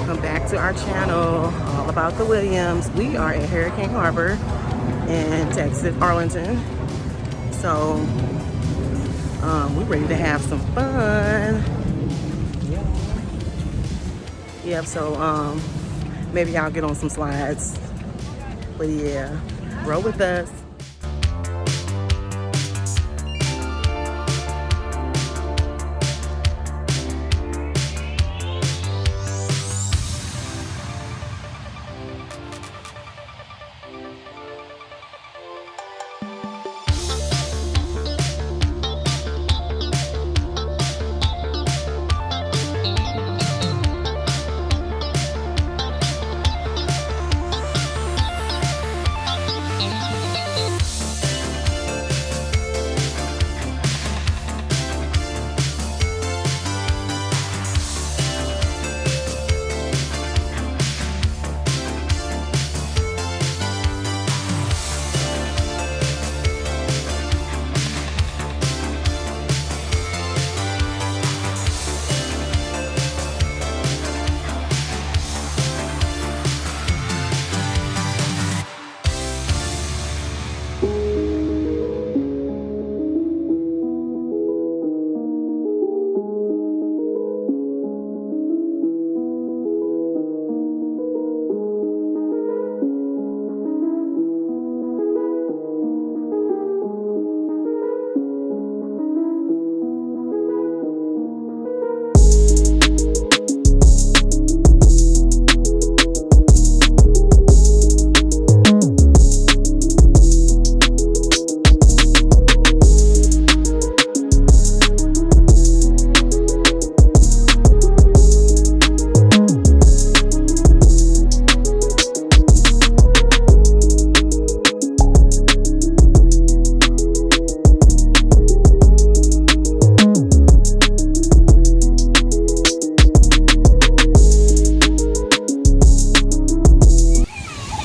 welcome back to our channel, all about the Williams. We are at Hurricane Harbor in Texas, Arlington. So we're ready to have some fun. Yep, so maybe I'll get on some slides, but yeah, roll with us.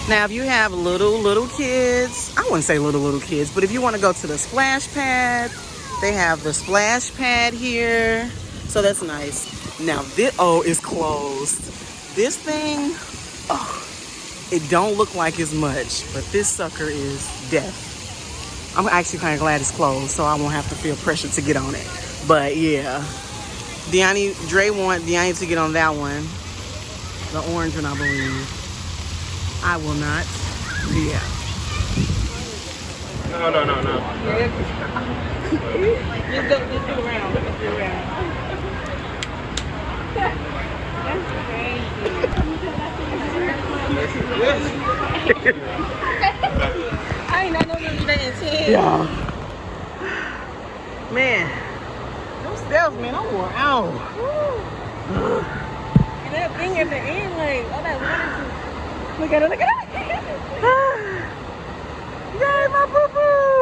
Now, if you have little kids, I wouldn't say little kids, but if you want to go to the splash pad, they have the splash pad here. So that's nice. Now, this, it's closed. This thing, it don't look like as much, but this sucker is death. I'm actually kind of glad it's closed, so I won't have to feel pressure to get on it. But yeah, Dre want Deani to get on that one. The orange one, I believe. I will not. Yeah. No. Just do around. That's crazy. I ain't know you that intense. Yeah. Man, those steps, man, I'm wore out. And that thing at the end, like, all that water. Look at it. Yay, my boo-boo!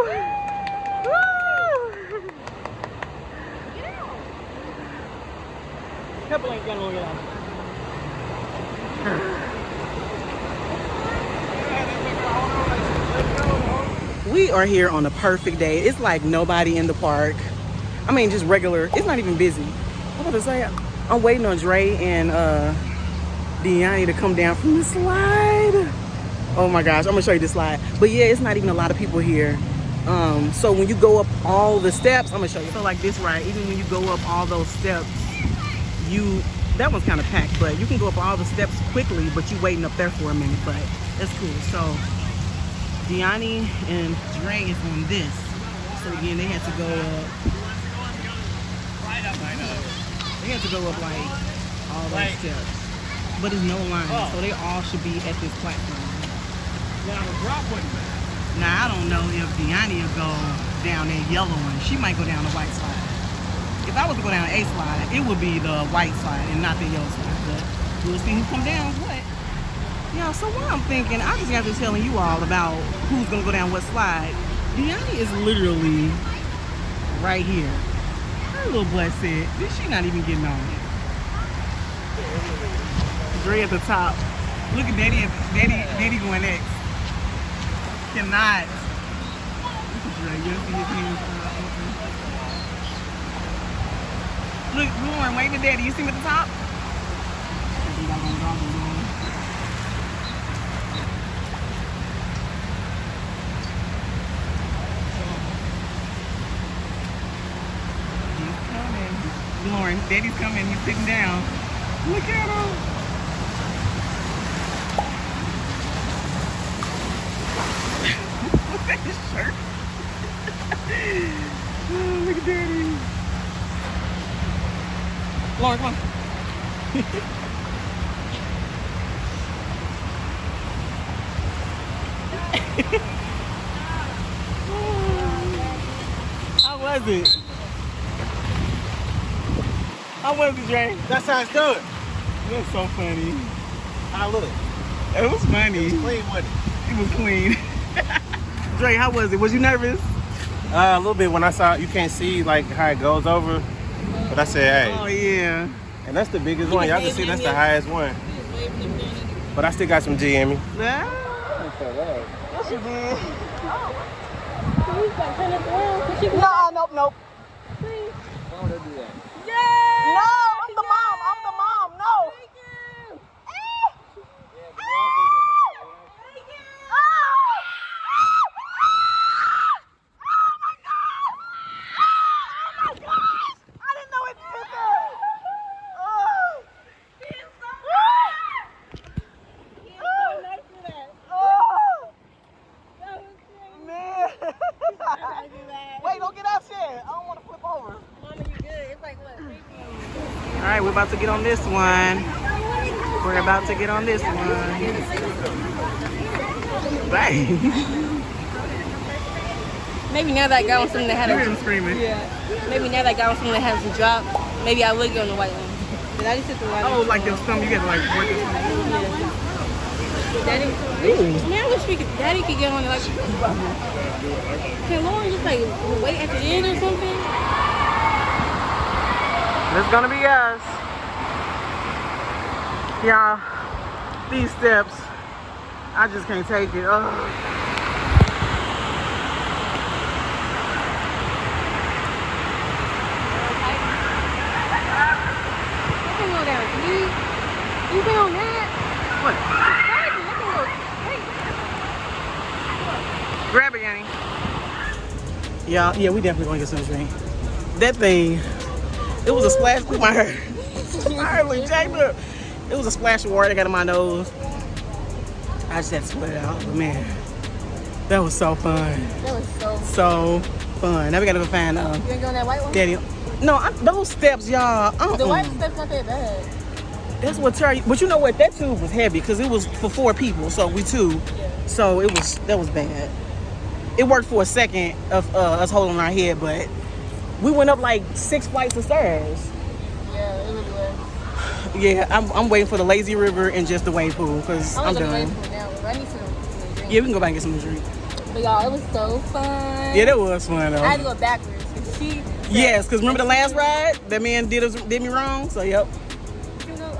Woo! Couple ain't gonna get out. We are here on a perfect day. It's like nobody in the park. I mean, just regular. It's not even busy. I'm about to say, I'm waiting on Dre and Deani to come down from the slide. Oh my gosh, I'm gonna show you the slide. But yeah, it's not even a lot of people here. So when you go up all the steps, I'm gonna show you. So like this ride, even when you go up all those steps, that one's kind of packed, but you can go up all the steps quickly, but you waiting up there for a minute, but that's cool. So Deani and Dre is on this. So again, they had to go up. They had to go up like all those steps. But there's no line, so they all should be at this platform. Now, I don't know if Deani will go down that yellow one. She might go down the white slide. If I was to go down a slide, it would be the white slide and not the yellow slide. But we'll see who come down what. Yeah, so what I'm thinking, I just got to telling you all about who's going to go down what slide. Deani is literally right here. Her little butt said, she not even getting on it. Dre at the top. Look at Daddy going next. Cannot. Look at Dre. You see his hands open. Look, Lauren, wave to Daddy. You see him at the top? some doggone goggles on. He's coming. Lauren, Daddy's coming. He's sitting down. Look at him. Look at his shirt. Oh, look at Daddy. Lauren, come on. How was it? How was it, Dre? That's how it's done. That's so funny. How I look? It was funny. It was clean, wasn't it? It was clean. Dre, how was it? Was you nervous? A little bit when I saw, you can't see like how it goes over. But I said, hey. Oh, yeah. And that's the biggest one. Y'all can see that's the highest one. But I still got some G in me. Yes, you did. Nope. Why would I do that? No, I'm the mom. No. Wait, don't get out there. I don't want to flip over. Mama, you good? It's like what? All right, we're about to get on this one. Bang. Maybe now that I got on something that had You hear a him screaming. maybe now that I got on something that has a drop, maybe I would get on the white one. But I just took the white one. Oh, like your stomach. You got to like work your stomach. Daddy, man, I wish Daddy could get on it. Like, can Lauren just like wait at the end or something? This is gonna be us. Y'all, these steps, I just can't take it. Oh. You been on that? What? Grab it, Yanni. Yeah, we definitely gonna get some drink. That thing, it was a splash. Look, my hair. My hair look jacked up. It was a splash of water that got in my nose. I just had to split it out. But man, that was so fun. That was So fun. Now we gotta go find You ain't go on that white one? Daddy. No, those steps, y'all. The white step's not that bad. That's what Terry. But you know what? That tube was heavy because it was for 4 people, so we 2. Yeah. So that was bad. It worked for a second of us holding our head, but we went up like 6 flights of stairs. Yeah, it really was. Yeah, I'm waiting for the lazy river and just the wave pool because I'm done. Now, I need some drink. Yeah, we can go back and get some drink. But y'all, it was so fun. Yeah, that was fun though. I had to go backwards because she said, Yes, because remember the last ride? That man did me wrong, so yep. You know,